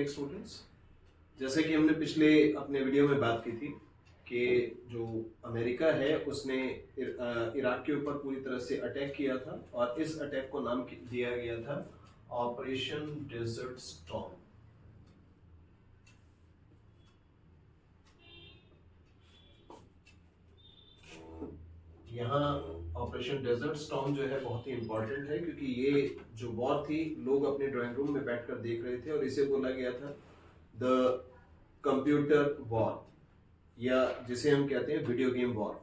Dear students, जैसे कि हमने पिछले अपने वीडियो में बात की थी कि जो अमेरिका है उसने इराक के ऊपर पूरी तरह से अटैक किया था और इस अटैक को नाम दिया गया था ऑपरेशन डेजर्ट स्टॉर्म। यहाँ ऑपरेशन डेजर्ट स्टॉर्म जो है बहुत ही इंपॉर्टेंट है क्योंकि ये जो वॉर थी लोग अपने ड्राइंग रूम में बैठकर देख रहे थे और इसे बोला गया था द कंप्यूटर वॉर या जिसे हम कहते हैं वीडियो गेम वॉर।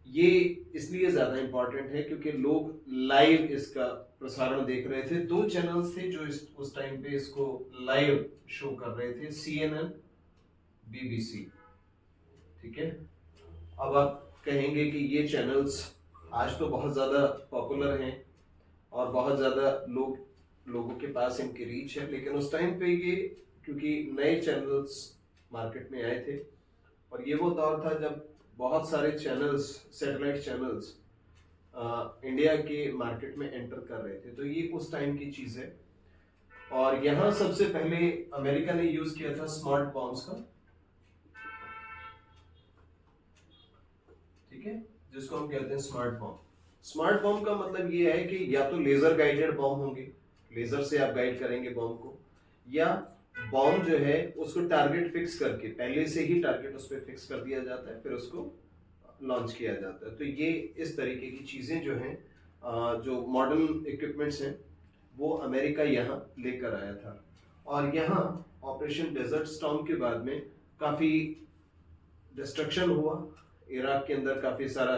ये इसलिए ज्यादा इंपॉर्टेंट है क्योंकि लोग लाइव इसका प्रसारण देख रहे थे। दो चैनल्स थे जो उस टाइम पे इसको लाइव शो कर रहे थे, CNN, BBC। ठीक है, अब आप कहेंगे कि ये चैनल्स आज तो बहुत ज़्यादा पॉपुलर हैं और बहुत ज़्यादा लोगों के पास इनकी रीच है, लेकिन उस टाइम पे ये क्योंकि नए चैनल्स मार्केट में आए थे और ये वो दौर था जब बहुत सारे चैनल्स, सैटेलाइट चैनल्स इंडिया के मार्केट में एंटर कर रहे थे, तो ये उस टाइम की चीज़ है। और यहाँ सबसे पहले अमेरिका ने यूज़ किया था स्मार्ट बॉम्ब्स का, ठीक है, जिसको हम कहते हैं स्मार्ट बॉम्ब। स्मार्ट बॉम्ब का मतलब ये है कि या तो लेजर गाइडेड बॉम्ब होंगे, लेजर से आप गाइड करेंगे बॉम्ब को, या बॉम्ब जो है उसको टारगेट फिक्स करके पहले से ही टारगेट उस पर फिक्स कर दिया जाता है, फिर उसको लॉन्च किया जाता है। तो ये इस तरीके की चीजें जो हैं, जो मॉडर्न इक्विपमेंट्स हैं, वो अमेरिका यहाँ लेकर आया था। और यहाँ ऑपरेशन डेजर्ट स्टॉर्म के बाद में काफी डिस्ट्रक्शन हुआ, इराक के अंदर काफी सारा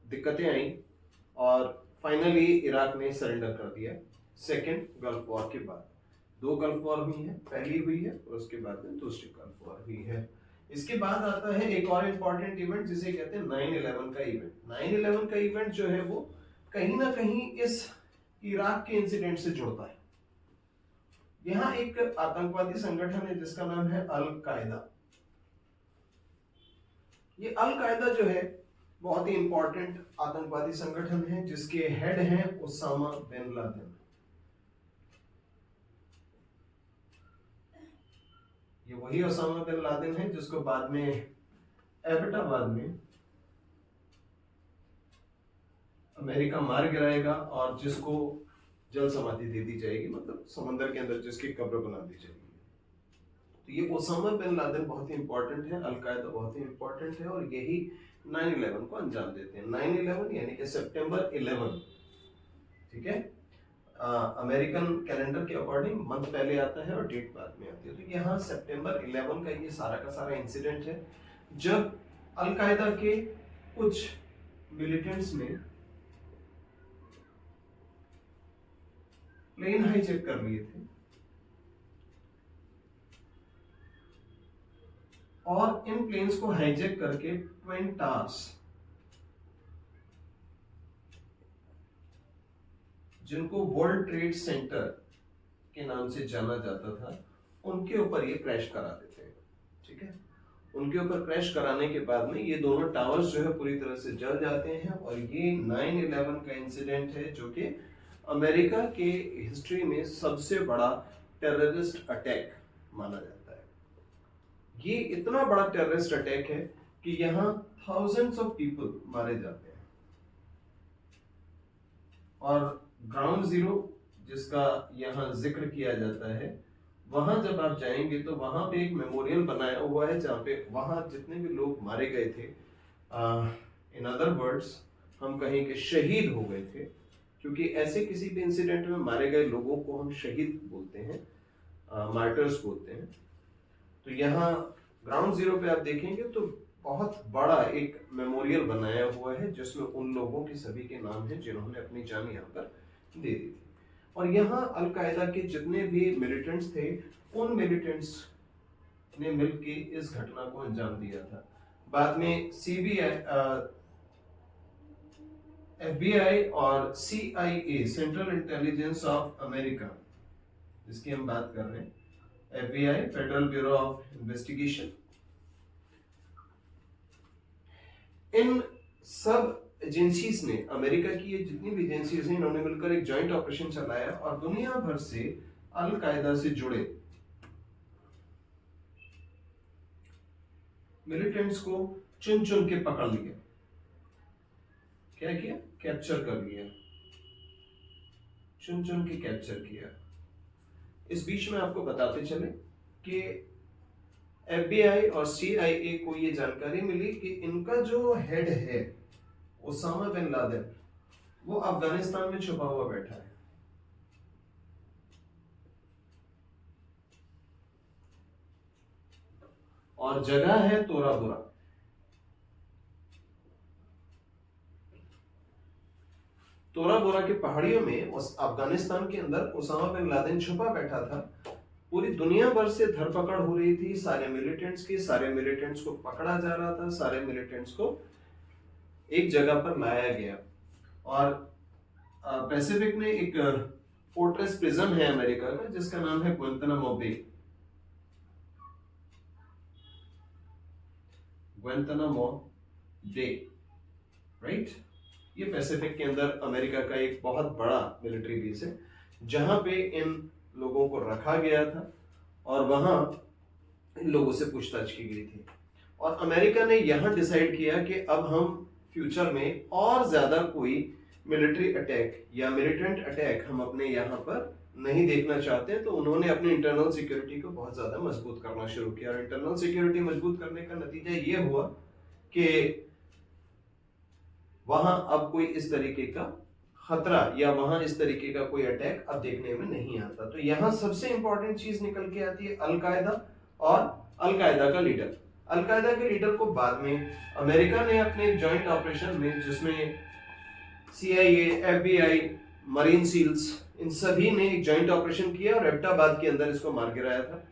दिक्कतें आई और फाइनली इराक ने सरेंडर कर दिया सेकेंड गल्फ वॉर के बाद। दो गल्फ वॉर हुई है, पहली हुई है और उसके बाद में दूसरी गल्फ वॉर हुई है। इसके बाद आता है एक और इम्पोर्टेंट इवेंट जिसे कहते हैं 9/11 का इवेंट। 9/11 का इवेंट जो है वो कहीं ना कहीं इस इराक के इंसिडेंट से जुड़ता है। यहाँ एक आतंकवादी संगठन है जिसका नाम है अल कायदा। ये अल कायदा जो है बहुत ही इंपॉर्टेंट आतंकवादी संगठन है जिसके हेड हैं ओसामा बिन लादेन। ये वही ओसामा बिन लादेन है जिसको बाद में एबटाबाद में अमेरिका मार गिराएगा और जिसको जल समाधि दे दी जाएगी, मतलब समंदर के अंदर जिसकी कब्र बना दी जाएगी। तो ये ओसामा बिन लादेन बहुत ही इंपॉर्टेंट है, अल कायदा बहुत ही इंपॉर्टेंट है और यही 9/11 को अंजाम देते हैं। 9/11 यानी कि सितंबर 11, ठीक है, अमेरिकन कैलेंडर के अकॉर्डिंग मंथ पहले आता है और डेट बाद में आती है। तो यहाँ सितंबर 11 का ये सारा का सारा इंसिडेंट है जब अल कायदा के कुछ मिलिटेंट्स ने प्लेन हाईजैक कर लिए थे और इन प्लेन्स को हाईजैक करके ट्विन टावर्स, जिनको वर्ल्ड ट्रेड सेंटर के नाम से जाना जाता था, उनके ऊपर ये क्रैश करा देते हैं। ठीक है, उनके ऊपर क्रैश कराने के बाद में ये दोनों टावर्स जो है पूरी तरह से जल जाते हैं और ये 9/11 का इंसिडेंट है जो कि अमेरिका के हिस्ट्री में सबसे बड़ा टेररिस्ट अटैक माना जाता है। ये इतना बड़ा टेररिस्ट अटैक है कि यहाँ थाउजेंड्स ऑफ पीपल मारे जाते हैं और ग्राउंड जीरो जिसका यहाँ जिक्र किया जाता है, वहां जब आप जाएंगे तो वहां पे एक मेमोरियल बनाया हुआ है जहाँ पे वहां जितने भी लोग मारे गए थे, इन अदर वर्ड्स हम कहें कि शहीद हो गए थे, क्योंकि ऐसे किसी भी इंसिडेंट में मारे गए लोगों को हम शहीद बोलते हैं, मार्टर्स बोलते हैं। तो यहाँ ग्राउंड जीरो पे आप देखेंगे तो बहुत बड़ा एक मेमोरियल बनाया हुआ है जिसमें उन लोगों के सभी के नाम हैं जिन्होंने अपनी जान यहाँ पर दे दी थी। और यहाँ अल कायदा के जितने भी मिलिटेंट्स थे, उन मिलिटेंट्स ने मिलकर इस घटना को अंजाम दिया था। बाद में FBI और CIA, central intelligence of America, जिसकी हम बात कर रहे हैं, FBI federal bureau of investigation, इन सब एजेंसीज ने, अमेरिका की ये जितनी भी एजेंसीज हैं, इन्होंने मिलकर एक जॉइंट ऑपरेशन चलाया और दुनिया भर से अल कायदा से जुड़े मिलिटेंट्स को चुन चुन के पकड़ लिया। क्या किया? कैप्चर कर लिया, चुन चुन के कैप्चर किया। इस बीच में आपको बताते चले कि FBI और CIA को ये जानकारी मिली कि इनका जो हेड है ओसामा बिन लादेन, वो अफगानिस्तान में छुपा हुआ बैठा है। और जगह है तोरा बुरा। तोरा बोरा के पहाड़ियों में उस अफगानिस्तान के अंदर ओसामा बिन लादेन छुपा बैठा था। पूरी दुनिया भर से धरपकड़ हो रही थी सारे मिलिटेंट्स की, सारे मिलिटेंट्स को पकड़ा जा रहा था, सारे मिलिटेंट्स को एक जगह पर लाया गया। और पैसिफिक में एक फोर्ट्रेस प्रिजन है अमेरिका का जिसका नाम है ग्वांतानामो बे। ग्वांतानामो बे, राइट? ये पैसिफिक के अंदर अमेरिका का एक बहुत बड़ा मिलिट्री बेस है जहां पे इन लोगों को रखा गया था और वहां इन लोगों से पूछताछ की गई थी। और अमेरिका ने यहां डिसाइड किया कि अब हम फ्यूचर में और ज्यादा कोई मिलिट्री अटैक या मिलिटेंट अटैक हम अपने यहाँ पर नहीं देखना चाहते, तो उन्होंने अपनी इंटरनल सिक्योरिटी को बहुत ज्यादा मजबूत करना शुरू किया। और इंटरनल सिक्योरिटी मजबूत करने का नतीजा ये हुआ कि वहां अब कोई इस तरीके का खतरा या वहां इस तरीके का कोई अटैक अब देखने में नहीं आता। तो यहां सबसे इंपॉर्टेंट चीज निकल के आती है अलकायदा और अलकायदा का लीडर। अलकायदा के लीडर को बाद में अमेरिका ने अपने एक जॉइंट ऑपरेशन में, जिसमें CIA, FBI, मरीन सील्स, इन सभी ने एक जॉइंट ऑपरेशन किया और एबटाबाद के अंदर इसको मार गिराया था,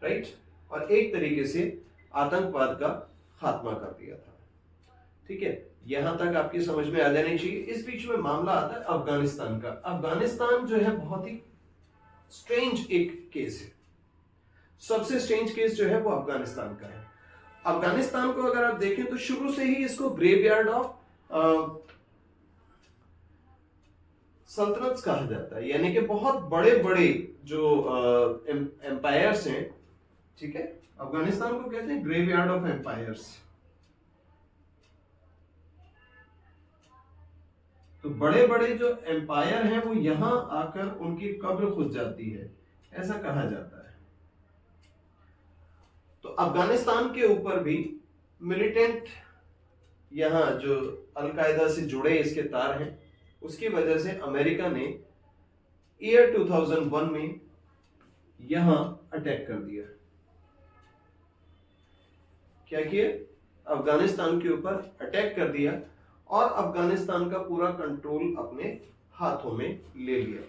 राइट? और एक तरीके से आतंकवाद का खात्मा कर दिया था। ठीक है, यहां तक आपकी समझ में आ जानी चाहिए। इस बीच में मामला आता है अफगानिस्तान का। अफगानिस्तान जो है बहुत ही स्ट्रेंज एक केस है। सबसे स्ट्रेंज केस जो है वो अफगानिस्तान का है। अफगानिस्तान को अगर आप देखें तो शुरू से ही इसको ग्रेवयार्ड ऑफ सल्तनत कहा जाता है, यानी कि बहुत बड़े बड़े जो एम्पायर्स हैं, ठीक है, अफगानिस्तान को कहते हैं ग्रेवयार्ड ऑफ एम्पायर्स। तो बड़े बड़े जो एम्पायर हैं वो यहां आकर उनकी कब्र खुद जाती है, ऐसा कहा जाता है। तो अफगानिस्तान के ऊपर भी मिलिटेंट यहां जो अलकायदा से जुड़े इसके तार हैं, उसकी वजह से अमेरिका ने ईयर 2001 में यहां अटैक कर दिया। क्या किया? अफगानिस्तान के ऊपर अटैक कर दिया और अफगानिस्तान का पूरा कंट्रोल अपने हाथों में ले लिया।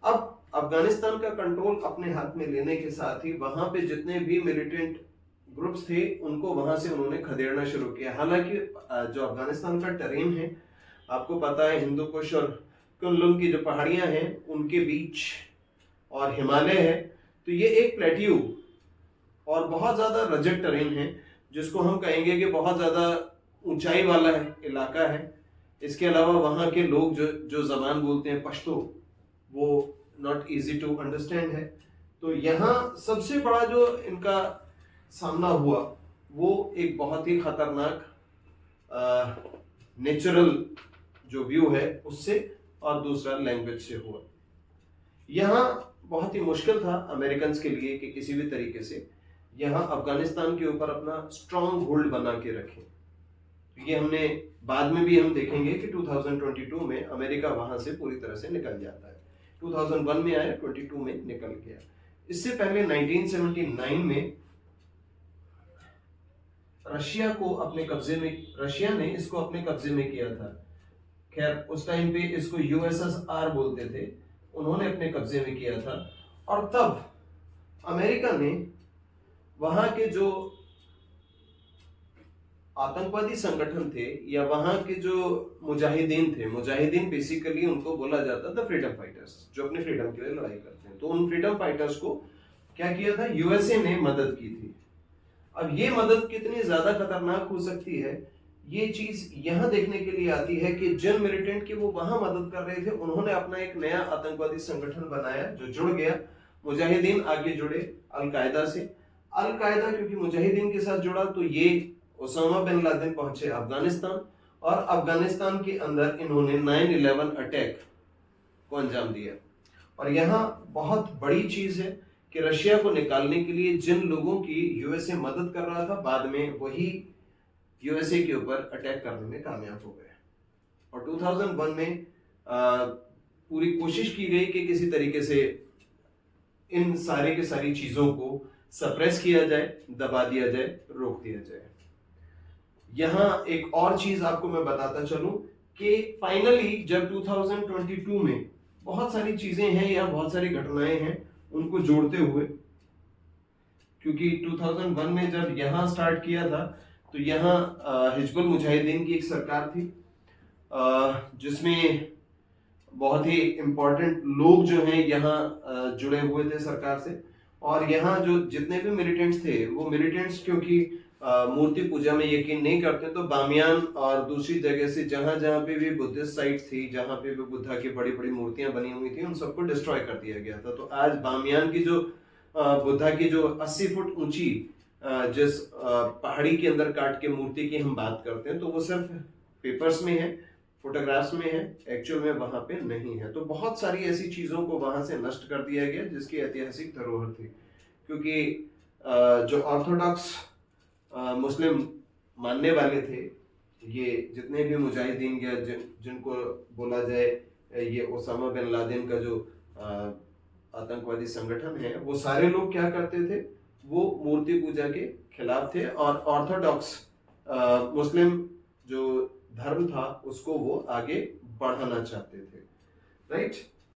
अब अफगानिस्तान का कंट्रोल अपने हाथ में लेने के साथ ही वहां पे जितने भी मिलिटेंट ग्रुप्स थे उनको वहां से उन्होंने खदेड़ना शुरू किया। हालांकि जो अफगानिस्तान का टेरेन है, आपको पता है, हिंदू कुश और कुनलुन की जो पहाड़ियां हैं उनके बीच और हिमालय है, तो ये एक प्लेट्यू और बहुत ज्यादा रजक टेरेन है, जिसको हम कहेंगे कि बहुत ज्यादा ऊंचाई वाला इलाका है। इसके अलावा वहां के लोग जो जबान बोलते हैं पश्तो, वो नॉट इजी टू अंडरस्टैंड है। तो यहाँ सबसे बड़ा जो इनका सामना हुआ वो एक बहुत ही खतरनाक नेचुरल जो व्यू है उससे, और दूसरा लैंग्वेज से हुआ। यहाँ बहुत ही मुश्किल था अमेरिकन के लिए कि किसी भी तरीके से यहाँ अफगानिस्तान के ऊपर अपना स्ट्रॉन्ग होल्ड बना के रखें। ये हमने बाद में भी हम देखेंगे कि 2022 में अमेरिका वहां से पूरी तरह से निकल जाता है। 2001 में आया, 22 में निकल गया। इससे पहले 1979 में रशिया ने इसको अपने कब्जे में किया था। खैर उस टाइम पे इसको USSR बोलते थे, उन्होंने अपने कब्जे में किया था। और तब अमेरिका ने वहां के जो आतंकवादी संगठन थे या वहां के जो मुजाहिदीन थे, मुजाहिदीन बेसिकली उनको बोला जाता था फ्रीडम फाइटर्स, जो अपने फ्रीडम के लिए लड़ाई करते हैं। तो उन फ्रीडम फाइटर्स को क्या किया था? USA ने मदद की थी। अब ये मदद कितनी ज्यादा खतरनाक हो सकती है, ये चीज यहां देखने के लिए आती है कि जिन मिलिटेंट की वो वहां मदद कर रहे थे, उन्होंने अपना एक नया आतंकवादी संगठन बनाया जो जुड़ गया। मुजाहिदीन आगे जुड़े अलकायदा से, अल कायदा क्योंकि मुजाहिदीन के साथ जुड़ा, तो ये ओसामा बिन लादेन पहुंचे अफगानिस्तान, और अफगानिस्तान के अंदर इन्होंने 9/11 अटैक को अंजाम दिया। और यहाँ बहुत बड़ी चीज है कि रशिया को निकालने के लिए जिन लोगों की यूएसए मदद कर रहा था, बाद में वही यूएसए के ऊपर अटैक करने में कामयाब हो गए। और 2001 में पूरी कोशिश की गई कि किसी तरीके से इन सारे के सारी चीजों को सप्रेस किया जाए, दबा दिया जाए, रोक दिया जाए। यहां एक और चीज आपको मैं बताता चलूं कि फाइनली जब 2022 में बहुत सारी चीजें हैं या बहुत सारी घटनाएं हैं, उनको जोड़ते हुए, क्योंकि 2001 में जब यहां स्टार्ट किया था तो यहां हिजबुल मुजाहिदीन की एक सरकार थी, जिसमें बहुत ही इम्पोर्टेंट लोग जो हैं यहाँ जुड़े हुए थे सरकार से। और यहाँ जो जितने भी मिलिटेंट्स थे, वो मिलिटेंट्स क्योंकि मूर्ति पूजा में यकीन नहीं करते, तो बामियान और दूसरी जगह से जहां जहां पे भी बुद्धिस्ट साइट्स थी, जहां पे भी बुद्धा की बड़ी बड़ी मूर्तियां बनी हुई थी, उन सबको डिस्ट्रॉय कर दिया गया था। तो आज बामियान की जो बुद्धा की जो 80 फुट ऊंची जिस पहाड़ी के अंदर काट के मूर्ति की हम बात करते हैं, तो वो सिर्फ पेपर्स में है, फोटोग्राफ्स में है, एक्चुअल में वहां पे नहीं है। तो बहुत सारी ऐसी चीजों को वहां से नष्ट कर दिया गया जिसकी ऐतिहासिक धरोहर थी। क्योंकि जो ऑर्थोडॉक्स मुस्लिम मानने वाले थे, ये जितने भी मुजाहिदीन या जिनको बोला जाए ये ओसामा बिन लादेन का जो आतंकवादी संगठन है, वो सारे लोग क्या करते थे, वो मूर्ति पूजा के खिलाफ थे और ऑर्थोडॉक्स मुस्लिम जो धर्म था उसको वो आगे बढ़ाना चाहते थे, राइट।